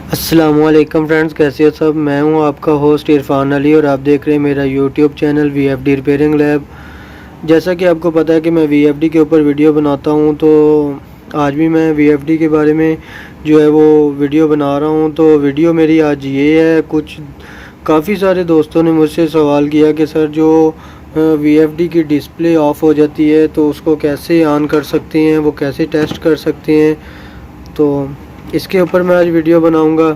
अस्सलामुअलैकुम फ्रेंड्स, कैसे हो सब। मैं हूं आपका होस्ट इरफान अली और आप देख रहे हैं मेरा YouTube channel VFD repairing lab. जैसा कि आपको पता है कि मैं वीएफडी के ऊपर वीडियो बनाता हूं, तो आज भी मैं वीएफडी के बारे में जो है वो वीडियो बना रहा हूं। तो वीडियो मेरी आज ये है, काफ़ी सारे दोस्तों ने मुझसे सवाल किया कि सर जो वीएफडी की डिस्प्ले ऑफ हो जाती है तो उसको कैसे ऑन कर सकते हैं, वो कैसे टेस्ट कर सकते हैं, तो इसके ऊपर मैं आज वीडियो बनाऊंगा।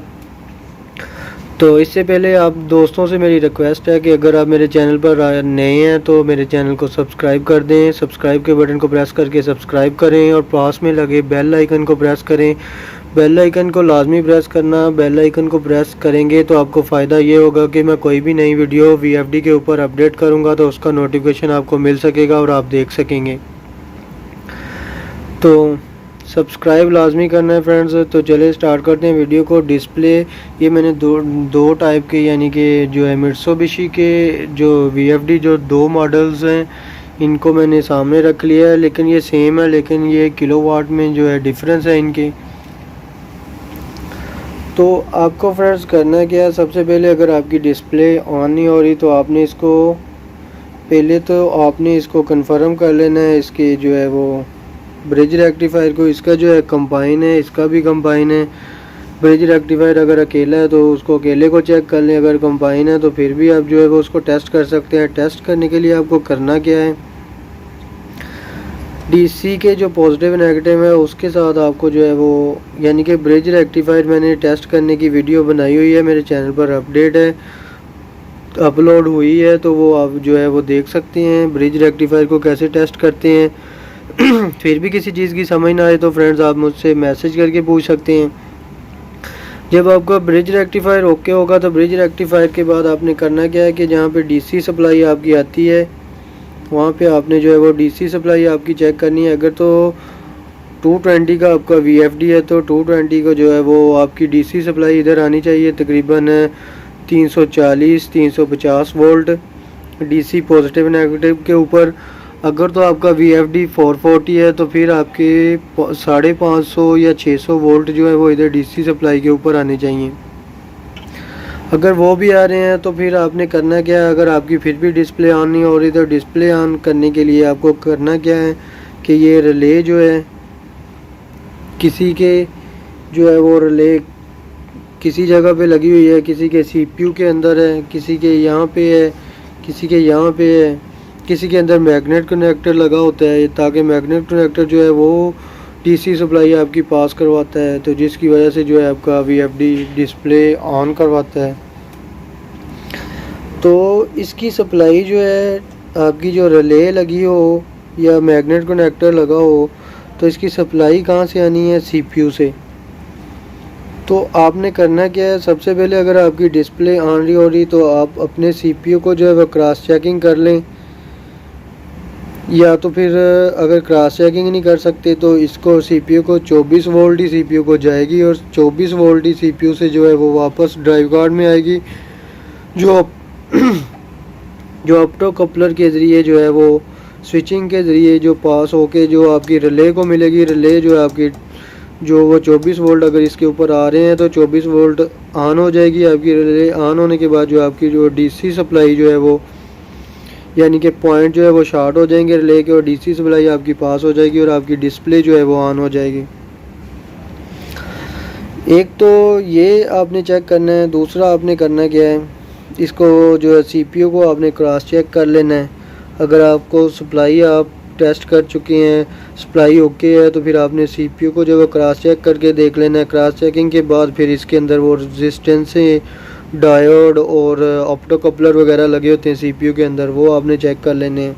तो इससे पहले आप दोस्तों से मेरी रिक्वेस्ट है कि अगर आप मेरे चैनल पर नए हैं तो मेरे चैनल को सब्सक्राइब कर दें। सब्सक्राइब के बटन को प्रेस करके सब्सक्राइब करें और पास में लगे बेल आइकन को प्रेस करें। बेल आइकन को लाजमी प्रेस करना। बेल आइकन को प्रेस करेंगे तो आपको फ़ायदा ये होगा कि मैं कोई भी नई वीडियो वीएफडी के ऊपर अपडेट करूँगा तो उसका नोटिफिकेशन आपको मिल सकेगा और आप देख सकेंगे। तो सब्सक्राइब लाजमी करना है फ्रेंड्स। तो चले स्टार्ट करते हैं वीडियो को। डिस्प्ले ये मैंने दो टाइप के, यानी कि जो है मित्सुबिशी के जो वीएफडी जो दो मॉडल्स हैं इनको मैंने सामने रख लिया है, लेकिन ये सेम है, लेकिन ये किलोवाट में जो है डिफरेंस है इनके। तो आपको फ्रेंड्स करना क्या है, सबसे पहले अगर आपकी डिस्प्ले ऑन नहीं हो रही तो आपने इसको कंफर्म कर लेना है। इसके जो है वो ब्रिज रेक्टिफायर को, इसका जो है कंबाइन है, इसका भी कंबाइन है। ब्रिज रेक्टिफायर अगर अकेला है तो उसको अकेले को चेक कर लें, अगर कंबाइन है तो फिर भी आप जो है वो उसको टेस्ट कर सकते हैं। टेस्ट करने के लिए आपको करना क्या है, डीसी के जो पॉजिटिव नेगेटिव है उसके साथ आपको जो है वो, यानी कि ब्रिज रेक्टिफायर मैंने टेस्ट करने की वीडियो बनाई हुई है, मेरे चैनल पर अपडेट है, अपलोड हुई है, तो वो आप जो है वो देख सकते हैं ब्रिज रेक्टिफायर को कैसे टेस्ट करते हैं। फिर भी किसी चीज़ की समझ ना आए तो फ्रेंड्स आप मुझसे मैसेज करके पूछ सकते हैं। जब आपका ब्रिज रेक्टिफायर ओके होगा तो ब्रिज रेक्टिफायर के बाद आपने करना क्या है कि जहाँ पे डीसी सप्लाई आपकी आती है वहाँ पे आपने जो है वो डीसी सप्लाई आपकी चेक करनी है। अगर तो 220 का आपका वीएफडी है तो 220 को जो है वो आपकी डीसी सप्लाई इधर आनी चाहिए, तकरीबन 340-350 वोल्ट डीसी पॉजिटिव नेगेटिव के ऊपर। अगर तो आपका वीएफडी 440 है तो फिर आपके 550 या 600 वोल्ट जो है वो इधर डीसी सप्लाई के ऊपर आने चाहिए। अगर वो भी आ रहे हैं तो फिर आपने करना क्या है, अगर आपकी फिर भी डिस्प्ले ऑन नहीं हो रही तो डिस्प्ले ऑन करने के लिए आपको करना क्या है कि ये रिले जो है किसी के जो है वो रिले किसी जगह पे लगी हुई है, किसी के सीपीयू के अंदर है, किसी के यहाँ पे है, किसी के यहाँ पे है, किसी के अंदर मैग्नेट कनेक्टर लगा होता है, ताकि मैग्नेट कनेक्टर जो है वो डीसी सप्लाई आपकी पास करवाता है, तो जिसकी वजह से जो है आपका वीएफडी डिस्प्ले ऑन करवाता है। तो इसकी सप्लाई जो है आपकी जो रिले लगी हो या मैग्नेट कनेक्टर लगा हो तो इसकी सप्लाई कहाँ से आनी है, सीपीयू से। तो आपने करना क्या है, सबसे पहले अगर आपकी डिस्प्ले ऑन नहीं हो रही तो आप अपने सीपीयू को जो है वो क्रॉस चेकिंग कर लें, या तो फिर अगर क्रॉस चेकिंग नहीं कर सकते तो इसको सीपीयू को 24 वोल्ट ही सीपीयू को जाएगी और 24 वोल्ट ही सीपीयू से जो है वो वापस ड्राइव कार्ड में आएगी, जो ऑप्टो कपलर के ज़रिए जो है वो स्विचिंग के ज़रिए जो पास होके जो आपकी रिले को मिलेगी। रिले जो है आपकी जो वो 24 वोल्ट अगर इसके ऊपर आ रहे हैं तो 24 वोल्ट ऑन हो जाएगी आपकी रिले। ऑन होने के बाद जो आपकी जो डीसी सप्लाई जो है वो, यानी कि पॉइंट जो है वो शॉर्ट हो जाएंगे रिले के और डीसी सप्लाई आपकी पास हो जाएगी और आपकी डिस्प्ले जो है वो ऑन हो जाएगी। एक तो ये आपने चेक करना है। दूसरा आपने करना क्या है, इसको जो है सीपीयू को आपने क्रॉस चेक कर लेना है। अगर आपको सप्लाई आप टेस्ट कर चुके हैं, सप्लाई ओके है, तो फिर आपने सीपीयू को जो है क्रॉस चेक करके देख लेना है। क्रॉस चेकिंग के बाद फिर इसके अंदर वो रेजिस्टेंस डायोड और ऑप्टो कपलर वगैरह लगे होते हैं सीपीयू के अंदर, वो आपने चेक कर लेने हैं।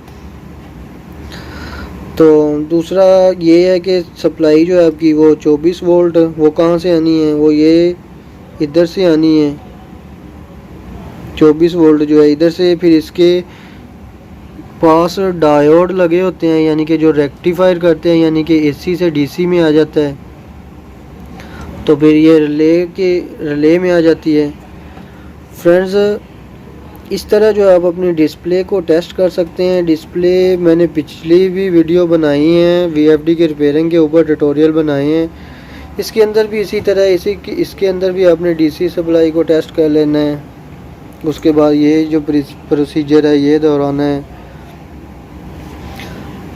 तो दूसरा ये है कि सप्लाई जो है आपकी वो 24 वोल्ट वो कहाँ से आनी है, वो ये इधर से आनी है। 24 वोल्ट जो है इधर से, फिर इसके पास डायोड लगे होते हैं, यानी कि जो रेक्टिफायर करते हैं, यानी कि एसी से डीसी में आ जाता है, तो फिर ये रिले में आ जाती है। फ्रेंड्स इस तरह जो आप अपनी डिस्प्ले को टेस्ट कर सकते हैं। डिस्प्ले मैंने पिछली भी वीडियो बनाई है वीएफडी के रिपेयरिंग के ऊपर, ट्यूटोरियल बनाए हैं। इसके अंदर भी इसी तरह इसके अंदर भी आपने डीसी सप्लाई को टेस्ट कर लेना है। उसके बाद ये जो प्रोसीजर है ये दोहराना है।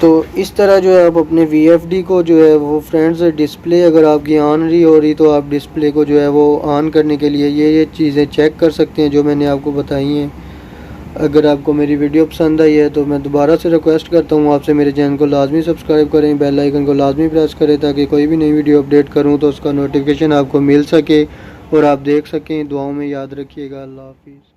तो इस तरह जो है आप अपने VFD को जो है वो फ्रेंड्स डिस्प्ले अगर आपकी ऑन नहीं हो रही तो आप डिस्प्ले को जो है वो ऑन करने के लिए ये चीज़ें चेक कर सकते हैं जो मैंने आपको बताई हैं। अगर आपको मेरी वीडियो पसंद आई है तो मैं दोबारा से रिक्वेस्ट करता हूँ आपसे मेरे चैनल को लाजमी सब्सक्राइब करें, बेल आइकन को लाजमी प्रेस करें ताकि कोई भी नई वीडियो अपडेट करूँ तो उसका नोटिफिकेशन आपको मिल सके और आप देख सकें। दुआओं में याद रखिएगा। अल्लाह हाफिज़।